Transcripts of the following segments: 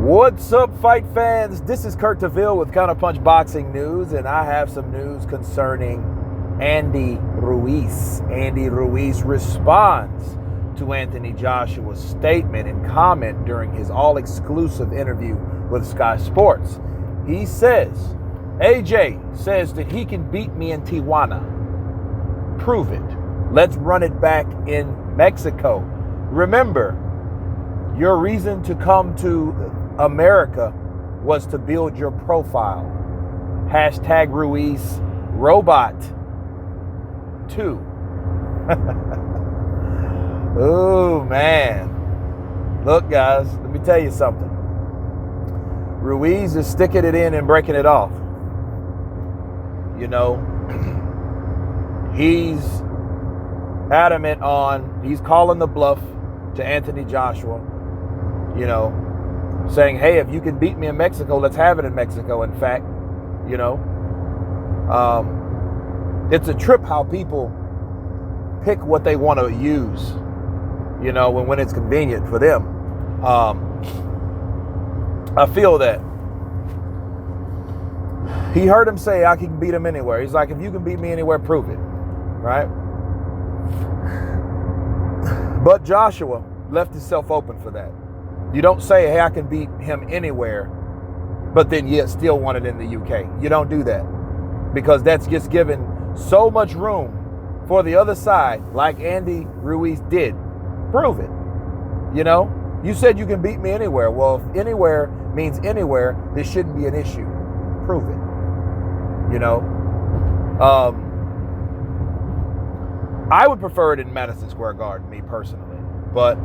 What's up, fight fans? This is Kurt DeVille with Counterpunch Boxing News, and I have some news concerning Andy Ruiz. Andy Ruiz responds to Anthony Joshua's statement and comment during his all-exclusive interview with Sky Sports. He says, AJ says that he can beat me in Tijuana. Prove it. Let's run it back in Mexico. Remember, your reason to come to America was to build your profile. Hashtag Ruiz Robot 2. Oh, man. Look, guys, let me tell you something. Ruiz is sticking it in and breaking it off. You know, he's adamant on, he's calling the bluff to Anthony Joshua, you know, saying, hey, if you can beat me in Mexico, let's have it in Mexico. In fact, you know, it's a trip how people pick what they want to use, you know, when it's convenient for them. I feel that he heard him say, I can beat him anywhere. He's like, if you can beat me anywhere, prove it, right? But Joshua left himself open for that. You don't say, hey, I can beat him anywhere, but then yet still want it in the UK. You don't do that, because that's just giving so much room for the other side, like Andy Ruiz did. Prove it. You know, you said you can beat me anywhere. Well, if anywhere means anywhere, this shouldn't be an issue. Prove it. You know, I would prefer it in Madison Square Garden, me personally, but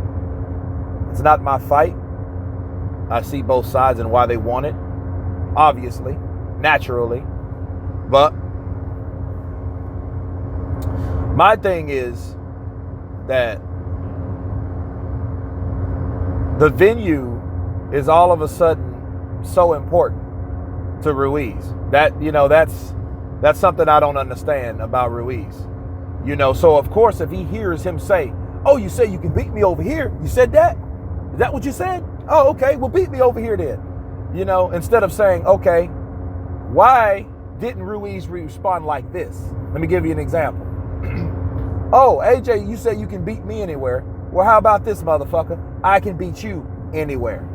it's not my fight. I see both sides and why they want it, obviously, naturally. But my thing is that the venue is all of a sudden so important to Ruiz. That, you know, that's something I don't understand about Ruiz. You know, so of course, if he hears him say, oh, you say you can beat me over here. You said that? Is that what you said? Oh, okay, well, beat me over here then. You know, instead of saying, okay, why didn't Ruiz respond like this? Let me give you an example. Oh, AJ, you say you can beat me anywhere. Well, how about this, motherfucker? I can beat you anywhere.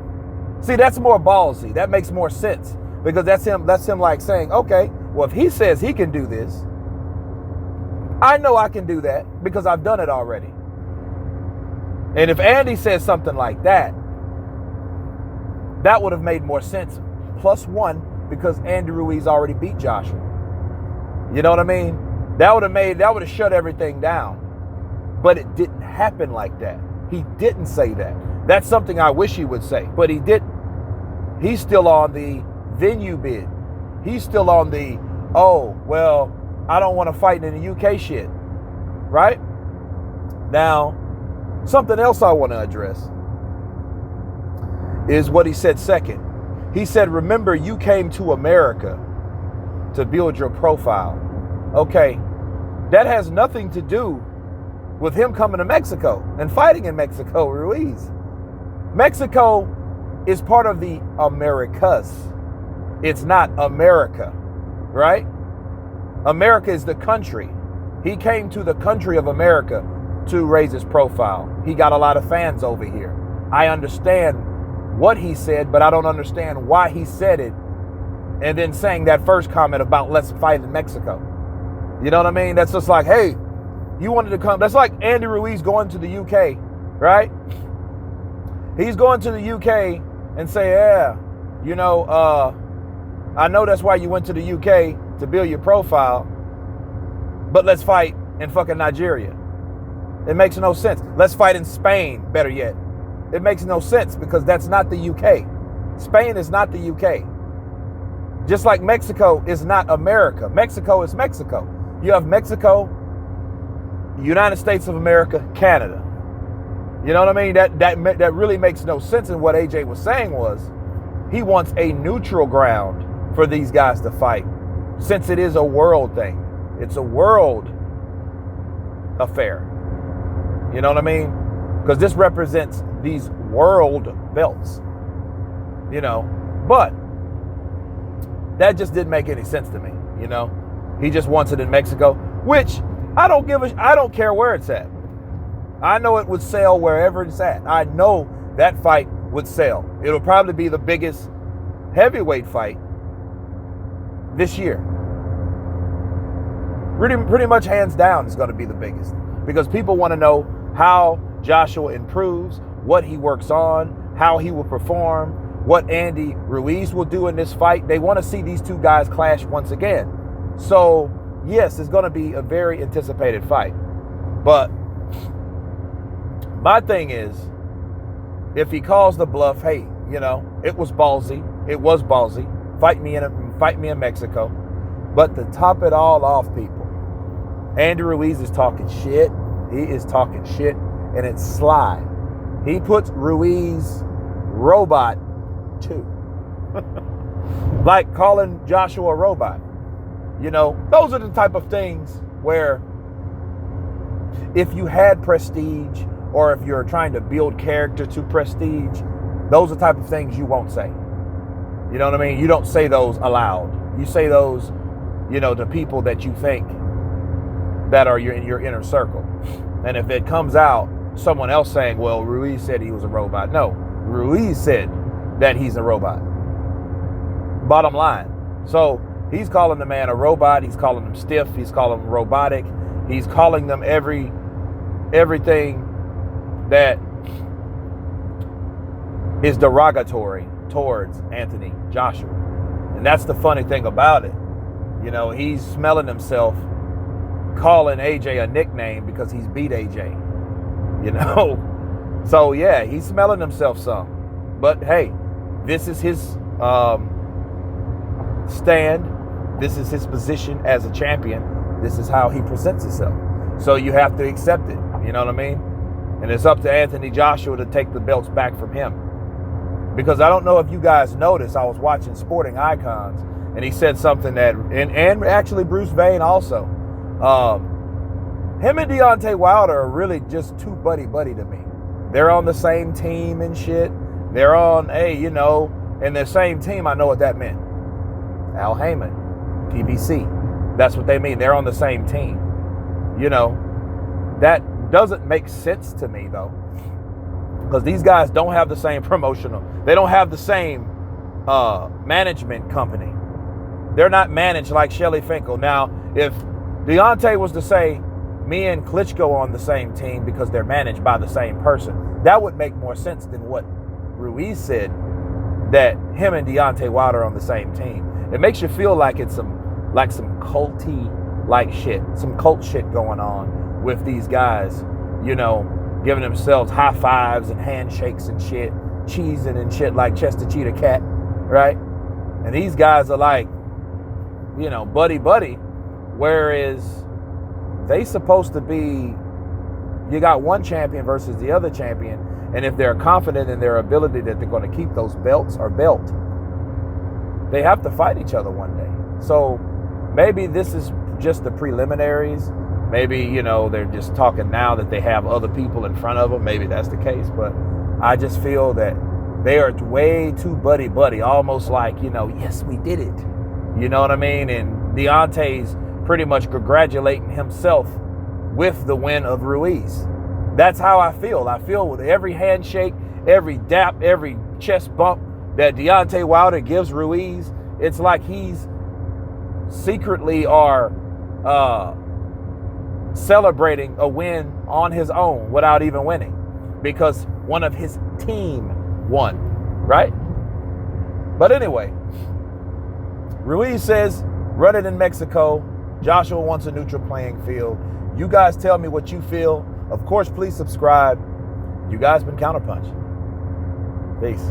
See, that's more ballsy. That makes more sense, because that's him like saying, okay, well, if he says he can do this, I know I can do that because I've done it already. And if Andy says something like that, that would have made more sense. +1, because Andy Ruiz already beat Joshua. You know what I mean? That would have shut everything down. But it didn't happen like that. He didn't say that. That's something I wish he would say, but he didn't. He's still on the venue bid. He's still on the, oh, well, I don't want to fight in the UK shit, right? Now, something else I want to address is what he said second. He said, remember, you came to America to build your profile. Okay, that has nothing to do with him coming to Mexico and fighting in Mexico, Ruiz. Mexico is part of the Americas. It's not America, right? America is the country. He came to the country of America to raise his profile. He got a lot of fans over here. I understand what he said, but I don't understand why he said it and then saying that first comment about let's fight in Mexico. You know what I mean? That's just like, hey, you wanted to come. That's like Andy Ruiz going to the UK, right? He's going to the UK and say, yeah, you know, I know that's why you went to the UK to build your profile, but let's fight in fucking Nigeria. It makes no sense. Let's fight in Spain, better yet. It makes no sense, because that's not the UK. Spain is not the UK. Just like Mexico is not America. Mexico is Mexico. You have Mexico, United States of America, Canada. You know what I mean? That really makes no sense. And what AJ was saying was he wants a neutral ground for these guys to fight, since it is a world thing. It's a world affair. You know what I mean? Because this represents these world belts. you know. But that just didn't make any sense to me, you know. He just wants it in Mexico, which I don't care where it's at. I know it would sell wherever it's at. I know that fight would sell. It'll probably be the biggest heavyweight fight this year. Pretty much hands down is going to be the biggest, because people want to know how Joshua improves, what he works on, how he will perform, what Andy Ruiz will do in this fight. They want to see these two guys clash once again. So, yes, it's going to be a very anticipated fight. But my thing is, if he calls the bluff, hey, you know, it was ballsy. It was ballsy. Fight me in Mexico. But to top it all off, people, Andy Ruiz is talking shit. He is talking shit, and it's sly. He puts Ruiz robot too. Like calling Joshua a robot. You know, those are the type of things where if you had prestige, or if you're trying to build character to prestige, those are the type of things you won't say. You know what I mean? You don't say those aloud. You say those, you know, to people that you think that are in your inner circle. And if it comes out, someone else saying, well, Ruiz said he was a robot. No, Ruiz said that he's a robot. Bottom line. So he's calling the man a robot. He's calling him stiff. He's calling him robotic. He's calling them everything that is derogatory towards Anthony Joshua. And that's the funny thing about it. You know, he's smelling himself calling AJ a nickname because he's beat AJ. You know? So, yeah, he's smelling himself some. But, hey, this is his stand. This is his position as a champion. This is how he presents himself. So you have to accept it. You know what I mean? And it's up to Anthony Joshua to take the belts back from him. Because I don't know if you guys noticed, I was watching Sporting Icons, and he said something that, and actually Bruce Vane also, him and Deontay Wilder are really just too buddy-buddy to me. They're on the same team and shit. They're on, hey, you know, in the same team, I know what that meant. Al Heyman, PBC. That's what they mean. They're on the same team. You know, that doesn't make sense to me, though. Because these guys don't have the same promotional. They don't have the same management company. They're not managed like Shelly Finkel. Now, if Deontay was to say, me and Klitschko on the same team because they're managed by the same person, that would make more sense than what Ruiz said, that him and Deontay Wilder are on the same team. It makes you feel like it's some culty like shit, some cult shit going on with these guys, you know, giving themselves high fives and handshakes and shit, cheesing and shit like Chester Cheetah Cat, right? And these guys are like, you know, buddy-buddy, whereas they supposed to be, you got one champion versus the other champion, and if they're confident in their ability that they're going to keep those belts or belt, they have to fight each other one day. So maybe this is just the preliminaries. Maybe, you know, they're just talking now that they have other people in front of them. Maybe that's the case. But I just feel that they are way too buddy-buddy, almost like, you know, yes, we did it. You know what I mean? And Deontay's pretty much congratulating himself with the win of Ruiz. That's how I feel. I feel with every handshake, every dap, every chest bump that Deontay Wilder gives Ruiz, it's like he's secretly or celebrating a win on his own without even winning, because one of his team won, right? But anyway, Ruiz says, run it in Mexico. Joshua wants a neutral playing field. You guys tell me what you feel. Of course, please subscribe. You guys been Counterpunch. Peace.